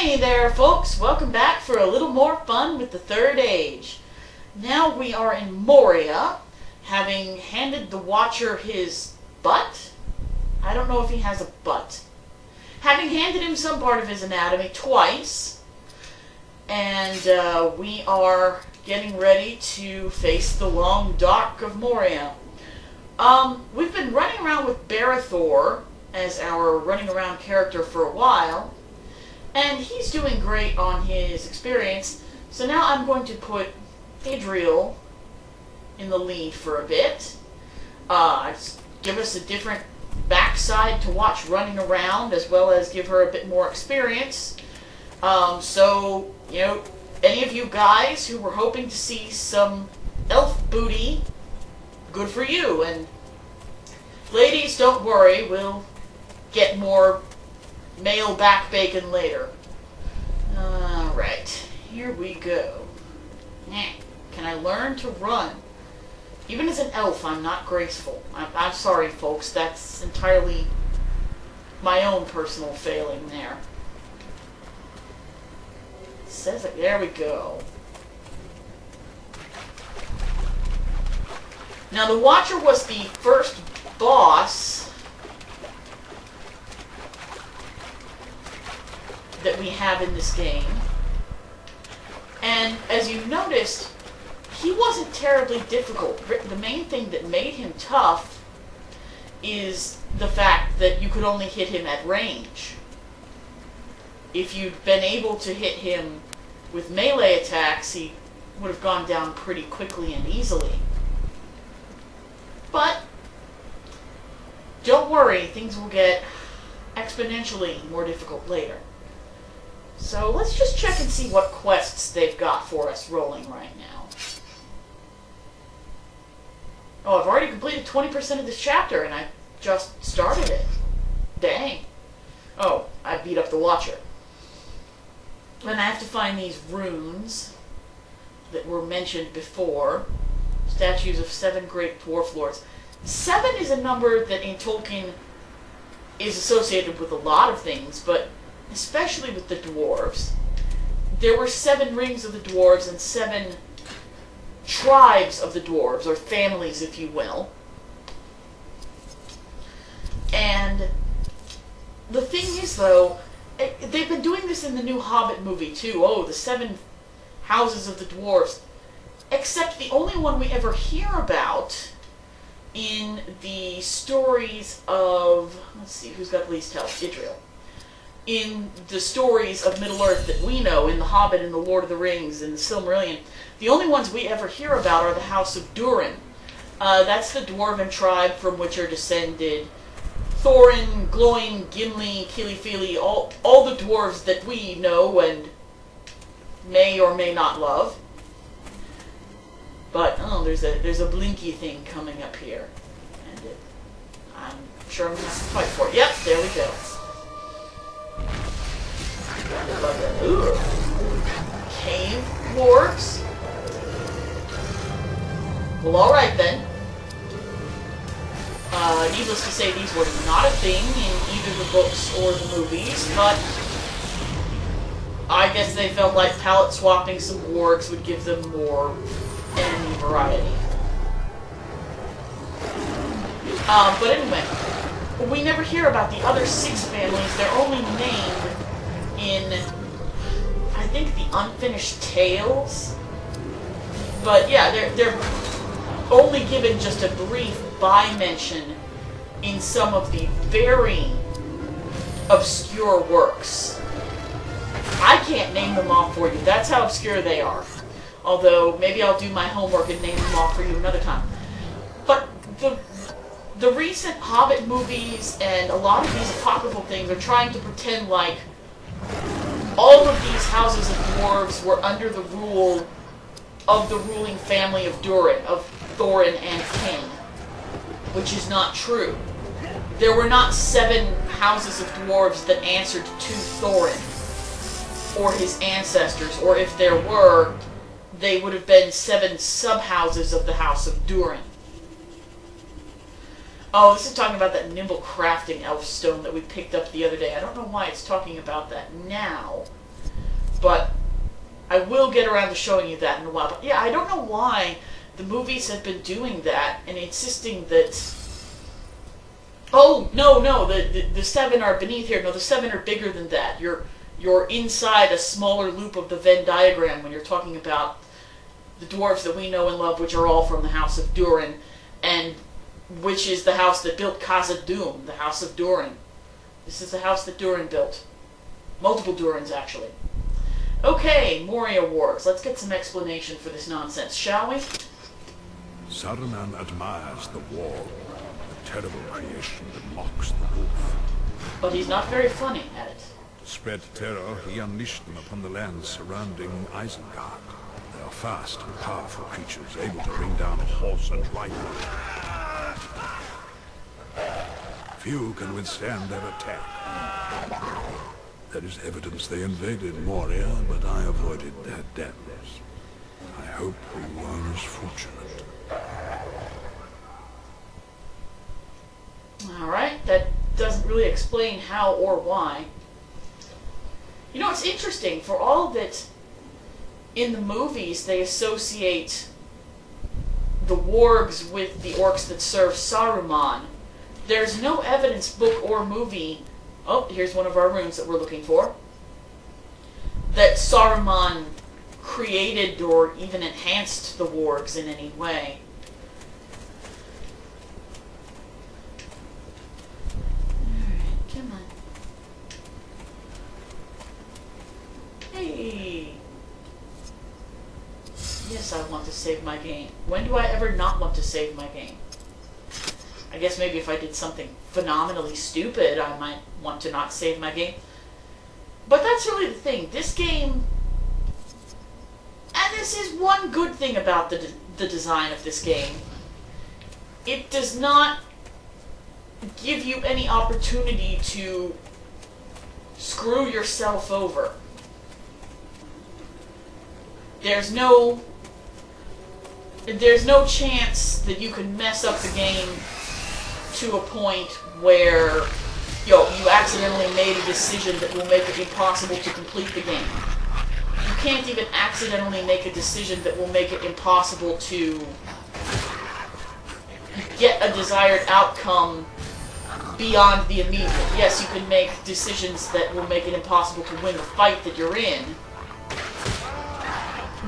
Hey there, folks! Welcome back for a little more fun with the Third Age. Now we are in Moria, having handed the Watcher his butt. I don't know if he has a butt. Having handed him some part of his anatomy twice, and we are getting ready to face the long dark of Moria. We've been running around with Barathor as our running around character for a while, and he's doing great on his experience, so now I'm going to put Idriel in the lead for a bit. Give us a different backside to watch running around, as well as give her a bit more experience. So, you know, any of you guys who were hoping to see some elf booty, good for you. And ladies, don't worry, we'll get more male back bacon later. Alright, here we go. Can I learn to run? Even as an elf, I'm not graceful. I'm sorry, folks. That's entirely my own personal failing there. Says it. There we go. Now, the Watcher was the first boss that we have in this game. And as you noticed, he wasn't terribly difficult. The main thing that made him tough is the fact that you could only hit him at range. If you'd been able to hit him with melee attacks, he would have gone down pretty quickly and easily. But don't worry, things will get exponentially more difficult later. So let's just check and see what quests they've got for us rolling right now. Oh, I've already completed 20% of this chapter, and I just started it. Dang. Oh, I beat up the Watcher. And I have to find these runes that were mentioned before. Statues of 7 great dwarf lords. 7 is a number that in Tolkien is associated with a lot of things, but especially with the dwarves. There were 7 rings of the dwarves and 7 tribes of the dwarves, or families, if you will. And the thing is, though, they've been doing this in the new Hobbit movie, too. Oh, the 7 houses of the dwarves. Except the only one we ever hear about in the stories of... Let's see, who's got the least health? Idriel. In the stories of Middle-earth that we know, in The Hobbit and The Lord of the Rings and the Silmarillion, the only ones we ever hear about are the House of Durin. That's the dwarven tribe from which are descended Thorin, Gloin, Gimli, Kili-Fili, all the dwarves that we know and may or may not love. But, oh, there's a blinky thing coming up here. And I'm sure I'm going to have to fight for it. Yep, there we go. Ooh. Cave wargs? Well, alright then. Needless to say, these were not a thing in either the books or the movies, but I guess they felt like palette swapping some wargs would give them more enemy variety. But anyway, we never hear about the other 6 families. They're only named in, I think, the Unfinished Tales. But yeah, they're only given just a brief by-mention in some of the very obscure works. I can't name them off for you. That's how obscure they are. Although, maybe I'll do my homework and name them off for you another time. But the recent Hobbit movies and a lot of these apocryphal things are trying to pretend like all of these houses of dwarves were under the rule of the ruling family of Durin, of Thorin and King, which is not true. There were not 7 houses of dwarves that answered to Thorin or his ancestors, or if there were, they would have been 7 sub-houses of the House of Durin. Oh, this is talking about that nimble crafting elf stone that we picked up the other day. I don't know why it's talking about that now. But I will get around to showing you that in a while. But yeah, I don't know why the movies have been doing that and insisting that, oh, no, the 7 are beneath here. No, the 7 are bigger than that. You're inside a smaller loop of the Venn diagram when you're talking about the dwarves that we know and love, which are all from the House of Durin, and which is the house that built Khazad-dûm, the House of Durin. This is the house that Durin built. Multiple Durins, actually. Okay, Moria wargs. Let's get some explanation for this nonsense, shall we? Saruman admires the warg, the terrible creation that mocks the wolf. But he's not very funny at it. To spread terror, he unleashed them upon the lands surrounding Isengard. They are fast and powerful creatures, able to bring down a horse and rider. Few can withstand their attack. There is evidence they invaded Moria, but I avoided their dens. I hope you are as fortunate. Alright, that doesn't really explain how or why. You know, it's interesting, for all that in the movies they associate the wargs with the orcs that serve Saruman, there's no evidence, book or movie, oh, here's one of our runes that we're looking for, that Saruman created or even enhanced the wargs in any way. Alright, come on. Hey! Yes, I want to save my game. When do I ever not want to save my game? I guess maybe if I did something phenomenally stupid, I might want to not save my game. But that's really the thing. This game, and this is one good thing about the design of this game, it does not give you any opportunity to screw yourself over. There's no chance that you can mess up the game to a point where you accidentally made a decision that will make it impossible to complete the game. You can't even accidentally make a decision that will make it impossible to get a desired outcome beyond the immediate. Yes, you can make decisions that will make it impossible to win the fight that you're in,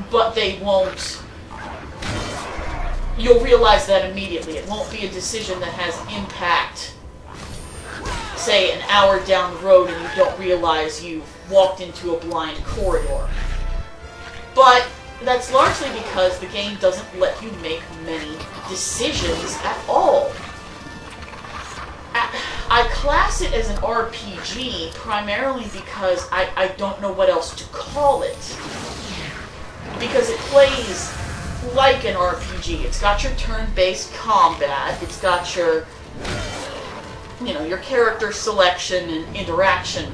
but they won't. You'll realize that immediately. It won't be a decision that has impact, say, an hour down the road and you don't realize you've walked into a blind corridor. But that's largely because the game doesn't let you make many decisions at all. I class it as an RPG primarily because I don't know what else to call it. Because it plays like an RPG. It's got your turn-based combat. It's got your, your character selection and interaction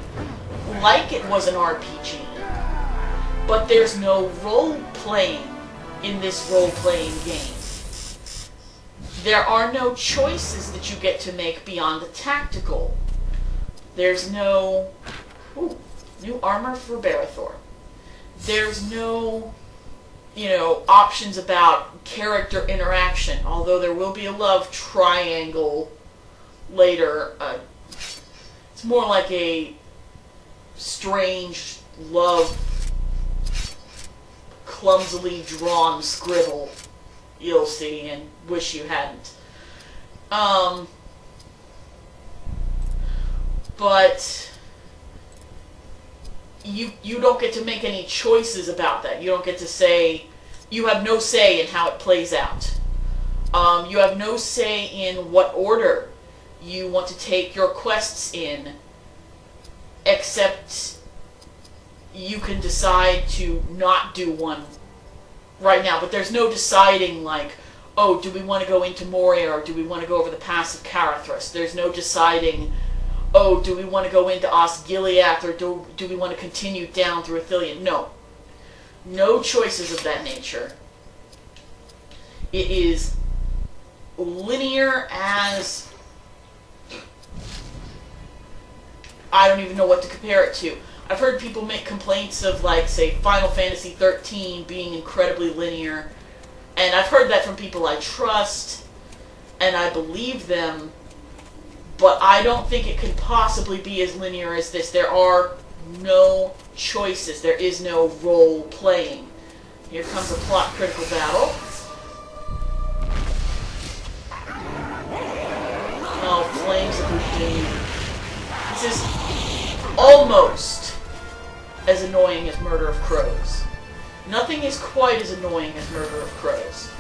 like it was an RPG. But there's no role-playing in this role-playing game. There are no choices that you get to make beyond the tactical. There's no... Ooh, new armor for Barathor. There's no... options about character interaction, although there will be a love triangle later. It's more like a strange love, clumsily drawn scribble you'll see and wish you hadn't. But you don't get to make any choices about that. You don't get to say, you have no say in how it plays out. You have no say in what order you want to take your quests in, except you can decide to not do one right now. But there's no deciding like, oh, do we want to go into Moria or do we want to go over the pass of Carathrus? There's no deciding, oh, do we want to go into Osgiliath or do we want to continue down through Ithilien? No. No choices of that nature. It is linear as... I don't even know what to compare it to. I've heard people make complaints of, like, say, Final Fantasy 13 being incredibly linear, and I've heard that from people I trust, and I believe them, but I don't think it could possibly be as linear as this. There are no choices. There is no role playing. Here comes a plot critical battle. Oh, flames of doom. This is almost as annoying as Murder of Crows. Nothing is quite as annoying as Murder of Crows.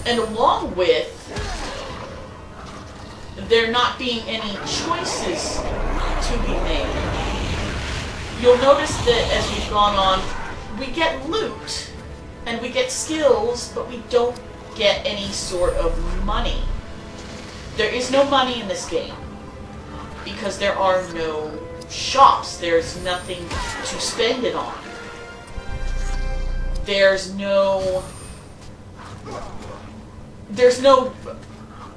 And along with there not being any choices to be made, you'll notice that as we've gone on, we get loot and we get skills, but we don't get any sort of money. There is no money in this game because there are no shops. There's nothing to spend it on. There's no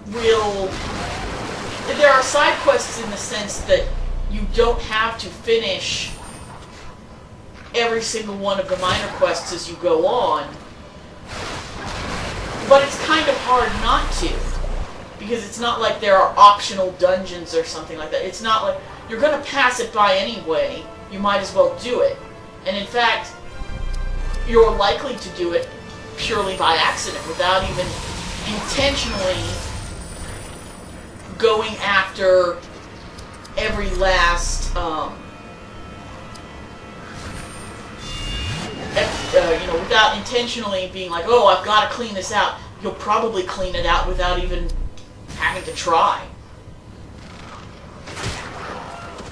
real... There are side quests in the sense that you don't have to finish every single one of the minor quests as you go on. But it's kind of hard not to, because it's not like there are optional dungeons or something like that. It's not like you're going to pass it by anyway. You might as well do it. And in fact, you're likely to do it purely by accident, without even intentionally going after every last, without intentionally being like, oh, I've got to clean this out. You'll probably clean it out without even having to try.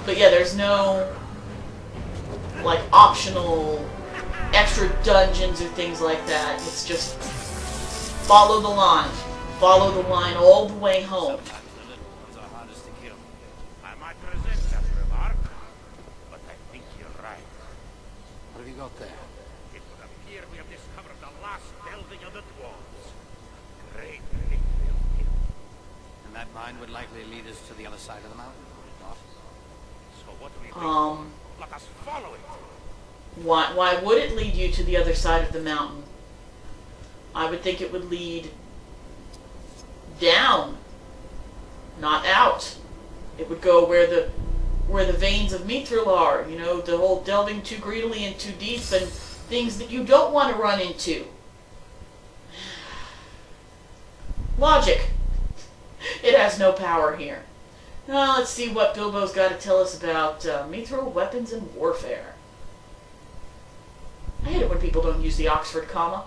But yeah, there's no, like, optional extra dungeons or things like that. It's just follow the line. Follow the line all the way home. I might resent that remark, but I think you're right. What have you got there? It would appear we have discovered the last delving of the dwarves. Great big building. And that mine would likely lead us to the other side of the mountain, would it not? So what do we do? Let us follow it. Why would it lead you to the other side of the mountain? I would think it would lead down, not out. It would go where the veins of mithril are, you know, the whole delving too greedily and too deep and things that you don't want to run into. Logic. It has no power here. Now let's see what Bilbo's got to tell us about mithril weapons and warfare. I hate it when people don't use the Oxford comma.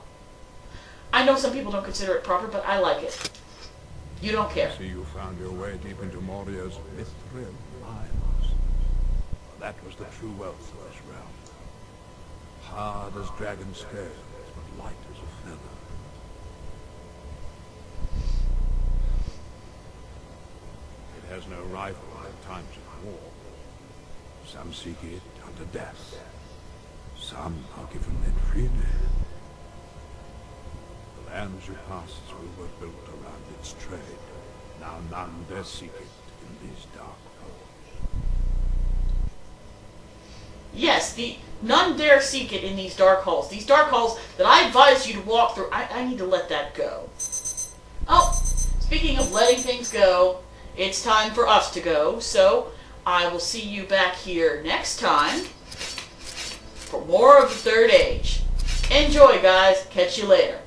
I know some people don't consider it proper, but I like it. You don't care. I see you found your way deep into Moria's mithril mines. That was the true wealth of this realm. Hard as dragon scales, but light as a feather. It has no rival in times of war. Some seek it unto death. Some are given it freely. The lands you passed through were built around its trade. Now none dare seek it in these dark holes. Yes, none dare seek it in these dark halls. These dark halls that I advise you to walk through, I need to let that go. Oh, speaking of letting things go, it's time for us to go, so I will see you back here next time for more of the Third Age. Enjoy, guys. Catch you later.